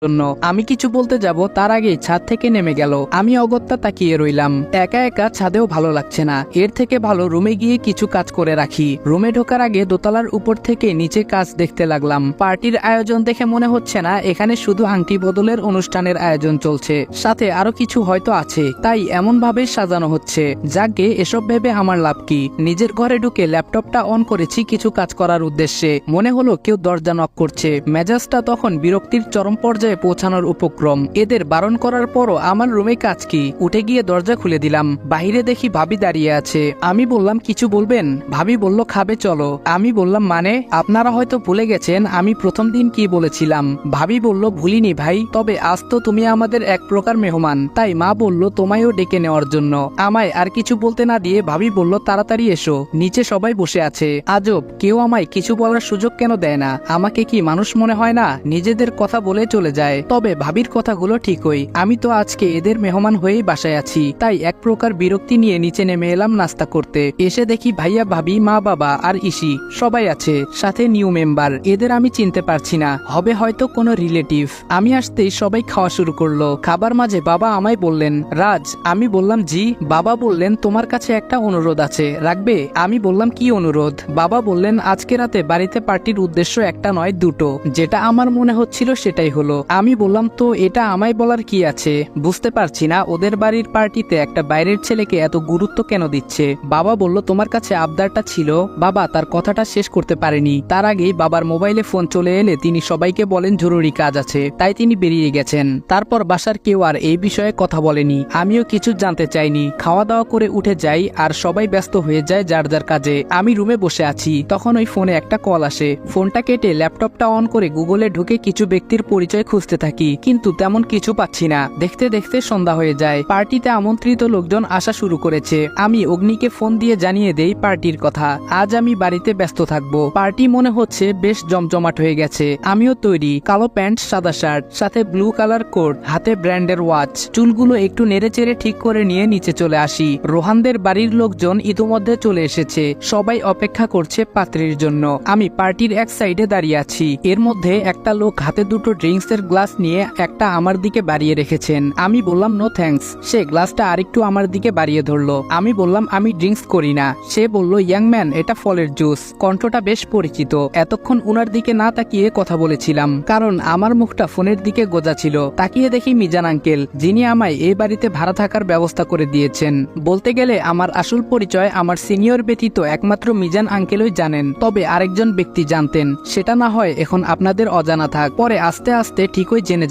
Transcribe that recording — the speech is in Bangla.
জন্য আমি কিছু বলতে যাব তার আগেই ছাদ থেকে নেমে গেল। আমি অগত্যা তাকিয়ে রইলাম। একা একা ছাদেও ভালো লাগছে না, এর থেকে ভালো রুমে গিয়ে কিছু কাজ করে রাখি। রুমে ঢোকার আগে দোতলার উপর থেকে নিচে কাজ দেখতে লাগলাম। পার্টির আয়োজন দেখে মনে হচ্ছে না এখানে শুধু আংটি বদলের অনুষ্ঠানের আয়োজন চলছে, সাথে আরো কিছু হয়তো আছে, তাই এমন ভাবে সাজানো হচ্ছে। যাকে এসব ভেবে আমার লাভ কি। নিজের ঘরে ঢুকে ল্যাপটপটা অন করেছি কিছু কাজ করার উদ্দেশ্যে। মনে হলো কেউ দরজা নক করছে। মেজাজটা তখন বিরক্তির চরম পর্যায়ে পৌঁছানোর উপক্রম। এদের বারণ করার পরও আমার রুমে কাজ কি। উঠে গিয়ে দরজা খুলে দিলাম। বাহিরে দেখি ভাবি দাঁড়িয়ে আছে। আমি বললাম কিছু বলবেন? ভাবি বলল খাবে চলো। আমি বললাম মানে? আপনারা হয়তো ভুলে গেছেন আমি প্রথম দিন কি বলেছিলাম। ভাবি বলল ভুলিনি ভাই, তবে আজ তো তুমি আমাদের এক প্রকার মেহমান, তাই মা বলল তোমায়ও ডেকে নেওয়ার জন্য। আমায় আর কিছু বলতে না দিয়ে ভাবি বলল তাড়াতাড়ি এসো, নিচে সবাই বসে আছে। আজব, কেউ আমায় কিছু বলার সুযোগ কেন দেয় না? আমাকে কি মানুষ মনে হয় না? নিজেদের কথা বলে চলে যায়। তবে ভাবির কথাগুলো ঠিকই, আমি তো আজকে এদের মেহমান হয়েই বাসায় আছি, তাই এক প্রকার বিরক্তি নিয়ে নিচে নেমে এলাম নাস্তা করতে। এসে দেখি ভাইয়া ভাবি মা বাবা আর ইসি সবাই আছে, সাথে নিউ মেম্বার। এদের আমি চিনতে পারছি না, হবে হয়তো কোনো রিলেটিভ। আমি আসতেই সবাই খাওয়া শুরু করলো। খাবার মাঝে বাবা আমায় বললেন রাজ। আমি বললাম জি। বাবা বললেন তোমার কাছে একটা অনুরোধ আছে, রাখবে? আমি বললাম কি অনুরোধ? বাবা বললেন আজকে রাতে বাড়িতে পার্টির উদ্দেশ্য একটা নয় দুটো, যেটা আমার মনে হচ্ছিল সেটাই হলো। আমি বললাম তো এটা আমায় বলার কি আছে? বুঝতে পারছি না ওদের বাড়ির পার্টিতে একটা বাইরের ছেলেকে এত গুরুত্ব কেন দিচ্ছে। বাবা বলল তোমার কাছে আবদারটা ছিল। বাবা তার কথাটা শেষ করতে পারেনি, তার আগেই বাবার মোবাইলে ফোন চলে এলে তিনি সবাইকে বলেন জরুরি কাজ আছে, তাই তিনি বেরিয়ে গেছেন। তারপর বাসার কেউ আর এই বিষয়ে কথা বলেনি, আমিও কিছু জানতে চাইনি। খাওয়া দাওয়া করে উঠে যাই আর সবাই ব্যস্ত হয়ে যায় যার যার কাজে। আমি রুমে বসে আছি, তখন ওই ফোনে একটা কল আসে। ফোনটা কেটে ল্যাপটপটা অন করে গুগলে ঢুকে কিছু ব্যক্তির পরিচয় খুঁজতে থাকি, কিন্তু তেমন কিছু পাচ্ছি না। দেখতে দেখতে সন্ধ্যা হয়ে যায়। পার্টিতে আমন্ত্রিত লোকজন আসা শুরু করেছে। আমি অগ্নিকে ফোন দিয়ে জানিয়ে দেই পার্টির কথা। আজ আমি বাড়িতে ব্যস্ত থাকবো। পার্টি মনে হচ্ছে বেশ জমজমাট হয়ে গেছে। আমিও তৈরি, কালো প্যান্ট সাদা শার্ট, সাথে ব্লু কালার কোট, হাতে ব্র্যান্ডের ওয়াচ। চুলগুলো একটু নেড়েচেড়ে ঠিক করে নিয়ে নিচে চলে আসি। রোহানদের বাড়ির লোকজন ইতোমধ্যে চলে এসেছে, সবাই অপেক্ষা করছে পাত্রীর জন্য। আমি পার্টির এক সাইডে দাঁড়িয়ে আছি। এর মধ্যে একটা লোক হাতে দুটো ড্রিঙ্কস এর গ্লাস নিয়ে একটা আমার দিকে বাড়িয়ে রেখেছেন। আমি বললাম নো থ্যাঙ্কস। সে গ্লাসটা আরেকটু আমার দিকে বাড়িয়ে ধরলো। আমি বললাম আমি ড্রিঙ্কস করি না। সে বলল ইয়াং ম্যান এটা ফলের জুস। কণ্ঠটা বেশ পরিচিত। এতক্ষণ উনার দিকে না তাকিয়ে কথা বলেছিলাম, কারণ আমার মুখটা ফোনের দিকে গোজা ছিল। তাকিয়ে দেখি মিজান আঙ্কেল, যিনি আমায় এই বাড়িতে ভাড়া থাকার ব্যবস্থা করে দিয়েছেন। বলতে গেলে আমার আসল পরিচয় আমার সিনিয়র ব্যতীত একমাত্র মিজান আঙ্কেলই জানেন, তবে আরেকজন ব্যক্তি জানতেন। সেটা না হয় এখন আপনাদের অজানা থাক, পরে আস্তে আস্তে ঠিকই জেনে